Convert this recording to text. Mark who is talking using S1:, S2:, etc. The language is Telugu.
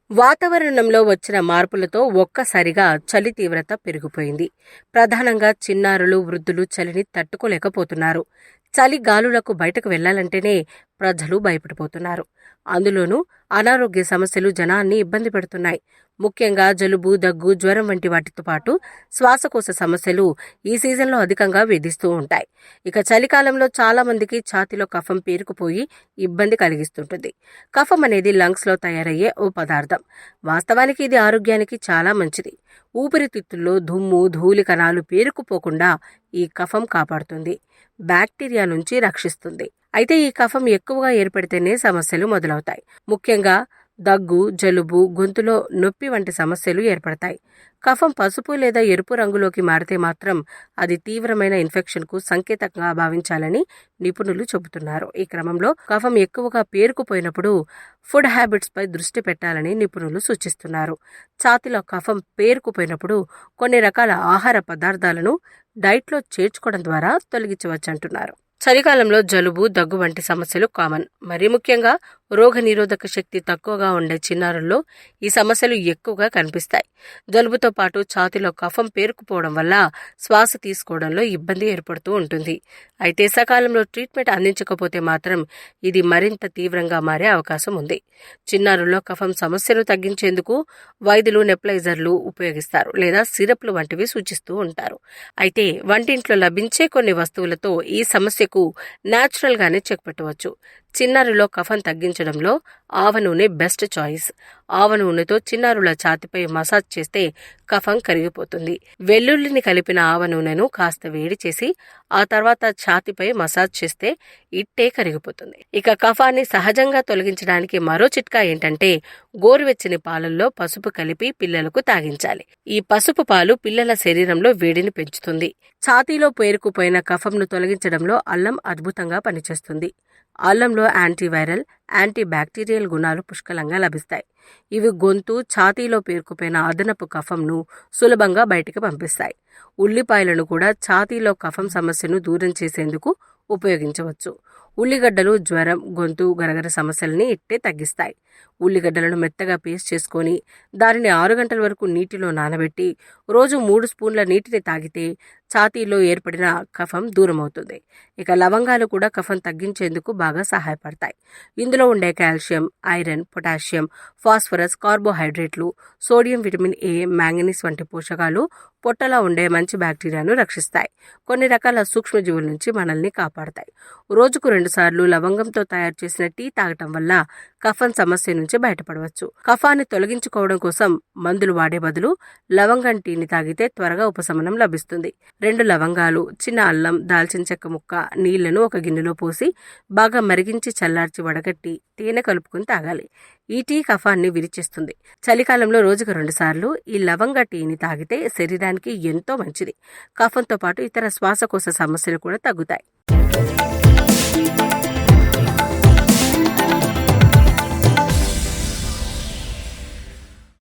S1: వాతావరణంలో వచ్చిన మార్పులతో ఒక్కసారిగా చలి తీవ్రత పెరిగిపోయింది. ప్రధానంగా చిన్నారులు, వృద్ధులు చలిని తట్టుకోలేకపోతున్నారు. చలి గాలులకు బయటకు వెళ్లాలంటేనే ప్రజలు భయపడిపోతున్నారు. అందులోనూ అనారోగ్య సమస్యలు జనాన్ని ఇబ్బంది పెడుతున్నాయి. ముఖ్యంగా జలుబు, దగ్గు, జ్వరం వంటి వాటితో పాటు శ్వాసకోశ సమస్యలు ఈ సీజన్లో అధికంగా వేధిస్తూ ఉంటాయి. ఇక చలికాలంలో చాలా మందికి ఛాతీలో కఫం పేరుకుపోయి ఇబ్బంది కలిగిస్తుంటుంది. కఫం అనేది లంగ్స్లో తయారయ్యే ఓ పదార్థం. వాస్తవానికి ఇది ఆరోగ్యానికి చాలా మంచిది. ఊపిరితిత్తుల్లో దుమ్ము, ధూళి కణాలు పేరుకుపోకుండా ఈ కఫం కాపాడుతుంది, బ్యాక్టీరియా నుంచి రక్షిస్తుంది. అయితే ఈ కఫం ఎక్కువగా ఏర్పడితేనే సమస్యలు మొదలవుతాయి. ముఖ్యంగా దగ్గు, జలుబు, గొంతులో నొప్పి వంటి సమస్యలు ఏర్పడతాయి. కఫం పసుపు లేదా ఎరుపు రంగులోకి మారితే మాత్రం అది తీవ్రమైన ఇన్ఫెక్షన్కు సంకేతంగా భావించాలని నిపుణులు చెబుతున్నారు. ఈ క్రమంలో కఫం ఎక్కువగా పేరుకుపోయినప్పుడు ఫుడ్ హ్యాబిట్స్ పై దృష్టి పెట్టాలని నిపుణులు సూచిస్తున్నారు. ఛాతీలో కఫం పేరుకుపోయినప్పుడు కొన్ని రకాల ఆహార పదార్థాలను డైట్లో చేర్చుకోవడం ద్వారా తొలగించవచ్చంటున్నారు. చలికాలంలో జలుబు, దగ్గు వంటి సమస్యలు కామన్. మరీ ముఖ్యంగా రోగ నిరోధక శక్తి తక్కువగా ఉండే చిన్నారుల్లో ఈ సమస్యలు ఎక్కువగా కనిపిస్తాయి. జలుబుతో పాటు ఛాతీలో కఫం పేరుకుపోవడం వల్ల శ్వాస తీసుకోవడంలో ఇబ్బంది ఏర్పడుతూ ఉంటుంది. అయితే సకాలంలో ట్రీట్మెంట్ అందించకపోతే మాత్రం ఇది మరింత తీవ్రంగా మారే అవకాశం ఉంది. చిన్నారుల్లో కఫం సమస్యను తగ్గించేందుకు వైద్యులు నెప్లైజర్లు ఉపయోగిస్తారు లేదా సిరప్లు వంటివి సూచిస్తూ ఉంటారు. అయితే వంటింట్లో లభించే కొన్ని వస్తువులతో ఈ సమస్యకు న్యాచురల్ గానే చెక్ పెట్టవచ్చు. చిన్నారులో కఫం తగ్గించడంలో ఆవ నూనె బెస్ట్ చాయిస్. ఆవ నూనెతో చిన్నారుల ఛాతీపై మసాజ్ చేస్తే కఫం కరిగిపోతుంది. వెల్లుల్లిని కలిపిన ఆవ నూనెను కాస్త వేడి చేసి ఆ తర్వాత ఛాతీపై మసాజ్ చేస్తే ఇట్టే కరిగిపోతుంది. ఇక కఫాన్ని సహజంగా తొలగించడానికి మరో చిట్కా ఏంటంటే గోరువెచ్చని పాలల్లో పసుపు కలిపి పిల్లలకు తాగించాలి. ఈ పసుపు పాలు పిల్లల శరీరంలో వేడిని పెంచుతుంది. ఛాతీలో పేరుకుపోయిన కఫంను తొలగించడంలో అల్లం అద్భుతంగా పనిచేస్తుంది. అల్లంలో యాంటీవైరల్, యాంటీ బ్యాక్టీరియల్ గుణాలు పుష్కలంగా లభిస్తాయి. ఇవి గొంతు, ఛాతీలో పేరుకుపోయిన అదనపు కఫంను సులభంగా బయటికి పంపిస్తాయి. ఉల్లిపాయలను కూడా ఛాతీలో కఫం సమస్యను దూరం చేసేందుకు ఉపయోగించవచ్చు. ఉల్లిగడ్డలు జ్వరం, గొంతు గరగర సమస్యలని ఇట్టే తగ్గిస్తాయి. ఉల్లిగడ్డలను మెత్తగా పేస్ట్ చేసుకొని దానిని 6 గంటల వరకు నీటిలో నానబెట్టి రోజు 3 స్పూన్ల నీటిని తాగితే ఛాతీలో ఏర్పడిన కఫం దూరమవుతుంది. ఇక లవంగాలు కూడా కఫం తగ్గించేందుకు బాగా సహాయపడతాయి. ఇందులో ఉండే కాల్షియం, ఐరన్, పొటాషియం, ఫాస్ఫరస్, కార్బోహైడ్రేట్లు, సోడియం, విటమిన్ ఏ, మ్యాంగనీస్ వంటి పోషకాలు పొట్టలో ఉండే మంచి బ్యాక్టీరియాను రక్షిస్తాయి. కొన్ని రకాల సూక్ష్మజీవుల నుంచి మనల్ని కాపాడతాయి. రోజుకు 2 సార్లు లవంగంతో తయారు చేసిన టీ తాగటం వల్ల కఫం సమస్య నుంచి బయటపడవచ్చు. కఫాన్ని తొలగించుకోవడం కోసం మందులు వాడే బదులు లవంగం టీని తాగితే త్వరగా ఉపశమనం లభిస్తుంది. 2 లవంగాలు, చిన్న అల్లం, దాల్చిన చెక్క ముక్క, నీళ్లను ఒక గిన్నెలో పోసి బాగా మరిగించి చల్లార్చి వడగట్టి తేనె కలుపుకొని తాగాలి. ఈ టీ కఫాన్ని విరిచేస్తుంది. చలికాలంలో రోజుకు 2 సార్లు ఈ లవంగ టీని తాగితే శరీరానికి ఎంతో మంచిది. కఫంతో పాటు ఇతర శ్వాసకోశ సమస్యలు కూడా తగ్గుతాయి.